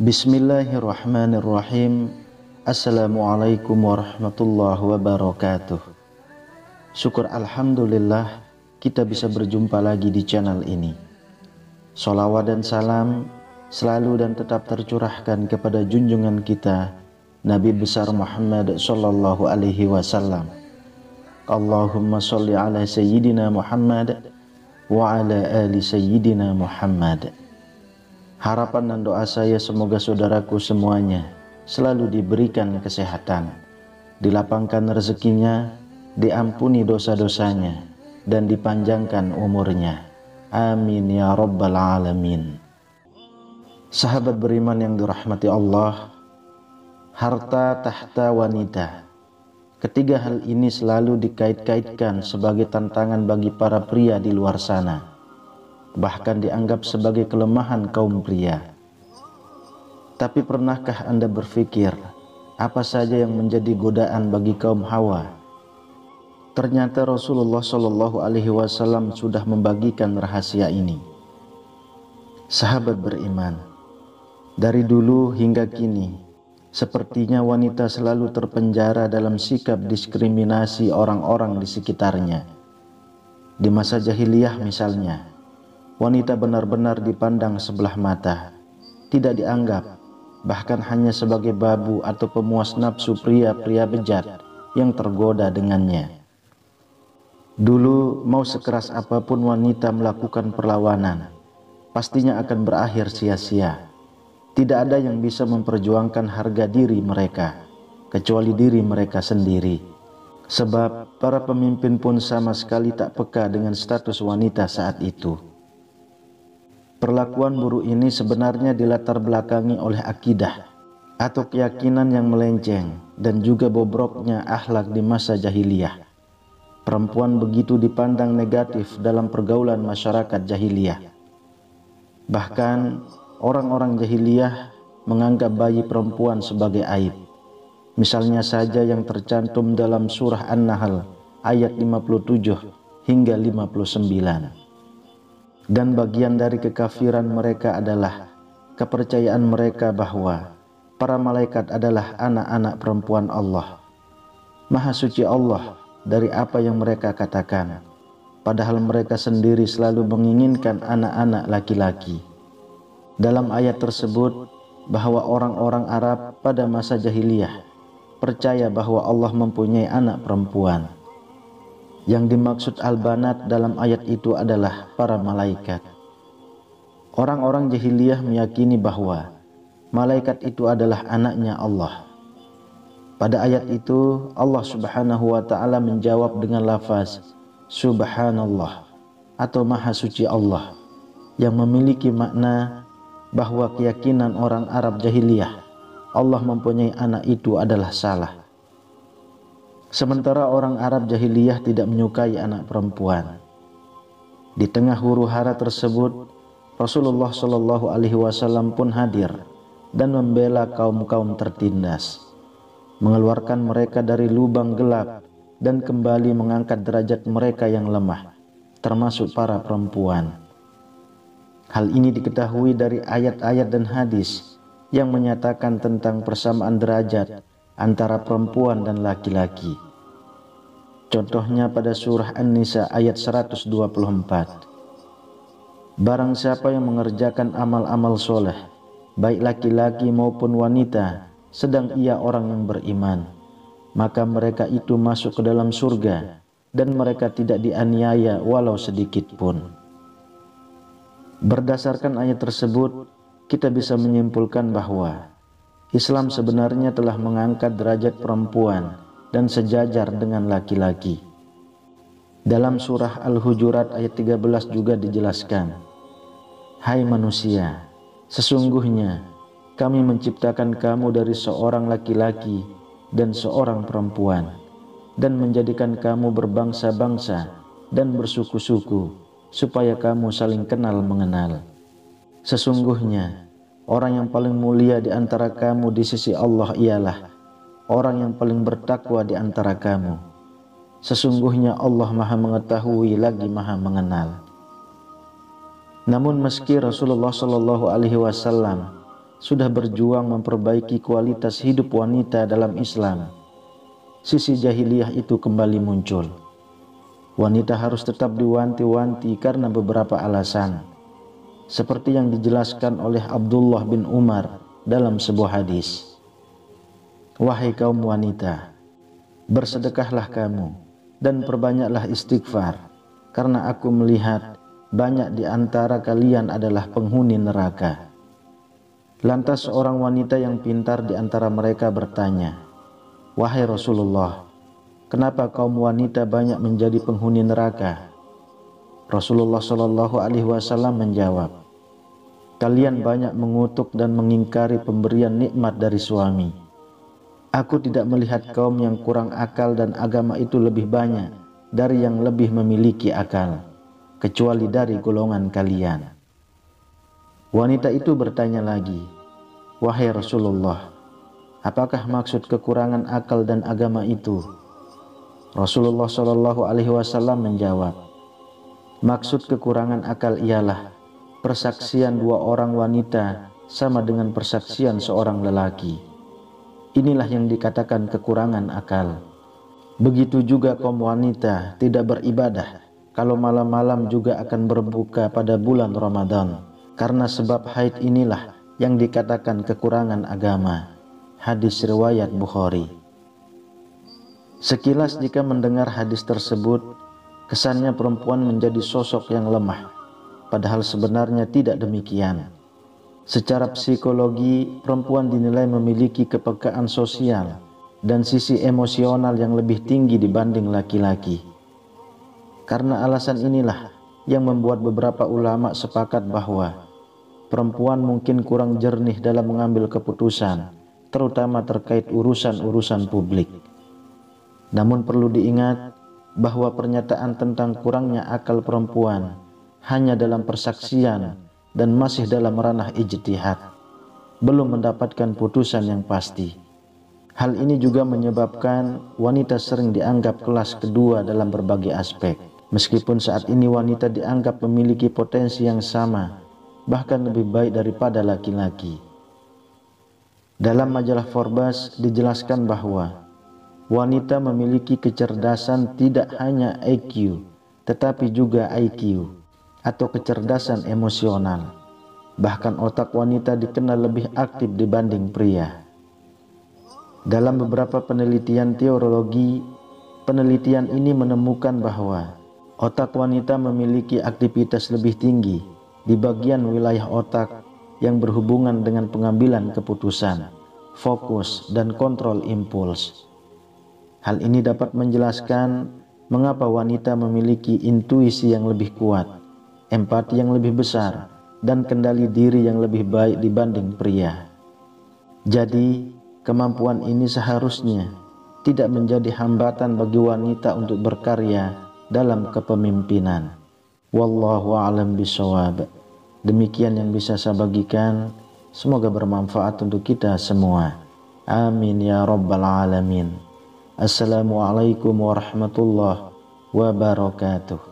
Bismillahirrahmanirrahim. Assalamualaikum warahmatullahi wabarakatuh. Syukur alhamdulillah kita bisa berjumpa lagi di channel ini. Sholawat dan salam selalu dan tetap tercurahkan kepada junjungan kita Nabi besar Muhammad sallallahu alaihi wasallam. Allahumma sholli ala sayyidina Muhammad wa ala ali sayyidina Muhammad. Harapan dan doa saya semoga saudaraku semuanya selalu diberikan kesehatan, dilapangkan rezekinya, diampuni dosa-dosanya, dan dipanjangkan umurnya. Amin ya rabbal alamin. Sahabat beriman yang dirahmati Allah, harta tahta wanita. Ketiga hal ini selalu dikait-kaitkan sebagai tantangan bagi para pria di luar sana, bahkan dianggap sebagai kelemahan kaum pria. Tapi pernahkah Anda berpikir apa saja yang menjadi godaan bagi kaum Hawa? Ternyata Rasulullah Shallallahu Alaihi Wasallam sudah membagikan rahasia ini. Sahabat beriman, dari dulu hingga kini, sepertinya wanita selalu terpenjara dalam sikap diskriminasi orang-orang di sekitarnya. Di masa jahiliyah misalnya, wanita benar-benar dipandang sebelah mata, tidak dianggap, bahkan hanya sebagai babu atau pemuas nafsu pria-pria bejat yang tergoda dengannya. Dulu mau sekeras apapun wanita melakukan perlawanan, pastinya akan berakhir sia-sia. Tidak ada yang bisa memperjuangkan harga diri mereka, kecuali diri mereka sendiri. Sebab para pemimpin pun sama sekali tak peka dengan status wanita saat itu. Perlakuan buruk ini sebenarnya dilatar belakangi oleh akidah atau keyakinan yang melenceng dan juga bobroknya akhlak di masa jahiliyah. Perempuan begitu dipandang negatif dalam pergaulan masyarakat jahiliyah. Bahkan orang-orang jahiliyah menganggap bayi perempuan sebagai aib. Misalnya saja yang tercantum dalam surah An-Nahl ayat 57 hingga 59. Dan bagian dari kekafiran mereka adalah kepercayaan mereka bahwa para malaikat adalah anak-anak perempuan Allah. Maha suci Allah dari apa yang mereka katakan, padahal mereka sendiri selalu menginginkan anak-anak laki-laki. Dalam ayat tersebut bahwa orang-orang Arab pada masa jahiliyah percaya bahwa Allah mempunyai anak perempuan. Yang dimaksud al-banat dalam ayat itu adalah para malaikat. Orang-orang jahiliyah meyakini bahwa malaikat itu adalah anaknya Allah. Pada ayat itu Allah subhanahu wa ta'ala menjawab dengan lafaz Subhanallah atau Maha Suci Allah, yang memiliki makna bahwa keyakinan orang Arab jahiliyah Allah mempunyai anak itu adalah salah. Sementara orang Arab jahiliyah tidak menyukai anak perempuan. Di tengah huru-hara tersebut, Rasulullah Shallallahu Alaihi Wasallam pun hadir dan membela kaum-kaum tertindas, mengeluarkan mereka dari lubang gelap dan kembali mengangkat derajat mereka yang lemah, termasuk para perempuan. Hal ini diketahui dari ayat-ayat dan hadis yang menyatakan tentang persamaan derajat antara perempuan dan laki-laki. Contohnya pada surah An-Nisa ayat 124. Barang siapa yang mengerjakan amal-amal soleh, baik laki-laki maupun wanita, sedang ia orang yang beriman, maka mereka itu masuk ke dalam surga dan mereka tidak dianiaya walau sedikit pun. Berdasarkan ayat tersebut, kita bisa menyimpulkan bahwa Islam sebenarnya telah mengangkat derajat perempuan dan sejajar dengan laki-laki. Dalam surah Al-Hujurat ayat 13 juga dijelaskan, "Hai manusia, sesungguhnya kami menciptakan kamu dari seorang laki-laki dan seorang perempuan, dan menjadikan kamu berbangsa-bangsa dan bersuku-suku, supaya kamu saling kenal mengenal. Sesungguhnya orang yang paling mulia di antara kamu di sisi Allah ialah orang yang paling bertakwa di antara kamu. Sesungguhnya Allah Maha Mengetahui lagi Maha Mengenal." Namun meski Rasulullah Shallallahu Alaihi Wasallam sudah berjuang memperbaiki kualitas hidup wanita dalam Islam, sisi jahiliyah itu kembali muncul. Wanita harus tetap diwanti-wanti karena beberapa alasan, seperti yang dijelaskan oleh Abdullah bin Umar dalam sebuah hadis. Wahai kaum wanita, bersedekahlah kamu dan perbanyaklah istighfar, karena aku melihat banyak di antara kalian adalah penghuni neraka. Lantas seorang wanita yang pintar di antara mereka bertanya, wahai Rasulullah, kenapa kaum wanita banyak menjadi penghuni neraka? Rasulullah Shallallahu Alaihi Wasallam menjawab, kalian banyak mengutuk dan mengingkari pemberian nikmat dari suami. Aku tidak melihat kaum yang kurang akal dan agama itu lebih banyak dari yang lebih memiliki akal, kecuali dari golongan kalian. Wanita itu bertanya lagi, wahai Rasulullah, apakah maksud kekurangan akal dan agama itu? Rasulullah Shallallahu Alaihi Wasallam menjawab, maksud kekurangan akal ialah persaksian dua orang wanita sama dengan persaksian seorang lelaki. Inilah yang dikatakan kekurangan akal. Begitu juga kaum wanita tidak beribadah kalau malam-malam juga akan berbuka pada bulan Ramadan, karena sebab haid inilah yang dikatakan kekurangan agama. Hadis riwayat Bukhari. Sekilas jika mendengar hadis tersebut, kesannya perempuan menjadi sosok yang lemah, padahal sebenarnya tidak demikian. Secara psikologi, perempuan dinilai memiliki kepekaan sosial dan sisi emosional yang lebih tinggi dibanding laki-laki. Karena alasan inilah yang membuat beberapa ulama sepakat bahwa perempuan mungkin kurang jernih dalam mengambil keputusan, terutama terkait urusan-urusan publik. Namun perlu diingat bahwa pernyataan tentang kurangnya akal perempuan hanya dalam persaksian dan masih dalam ranah ijtihad, belum mendapatkan putusan yang pasti. Hal ini juga menyebabkan wanita sering dianggap kelas kedua dalam berbagai aspek, meskipun saat ini wanita dianggap memiliki potensi yang sama, bahkan lebih baik daripada laki-laki. Dalam majalah Forbes dijelaskan bahwa wanita memiliki kecerdasan tidak hanya IQ, tetapi juga IQ atau kecerdasan emosional. Bahkan otak wanita dikenal lebih aktif dibanding pria. Dalam beberapa penelitian teologi, penelitian ini menemukan bahwa otak wanita memiliki aktivitas lebih tinggi di bagian wilayah otak yang berhubungan dengan pengambilan keputusan, fokus, dan kontrol impuls. Hal ini dapat menjelaskan mengapa wanita memiliki intuisi yang lebih kuat, empati yang lebih besar, dan kendali diri yang lebih baik dibanding pria. Jadi, kemampuan ini seharusnya tidak menjadi hambatan bagi wanita untuk berkarya dalam kepemimpinan. Wallahu a'lam bishawab. Demikian yang bisa saya bagikan. Semoga bermanfaat untuk kita semua. Amin ya rabbal alamin. Assalamualaikum warahmatullahi wabarakatuh.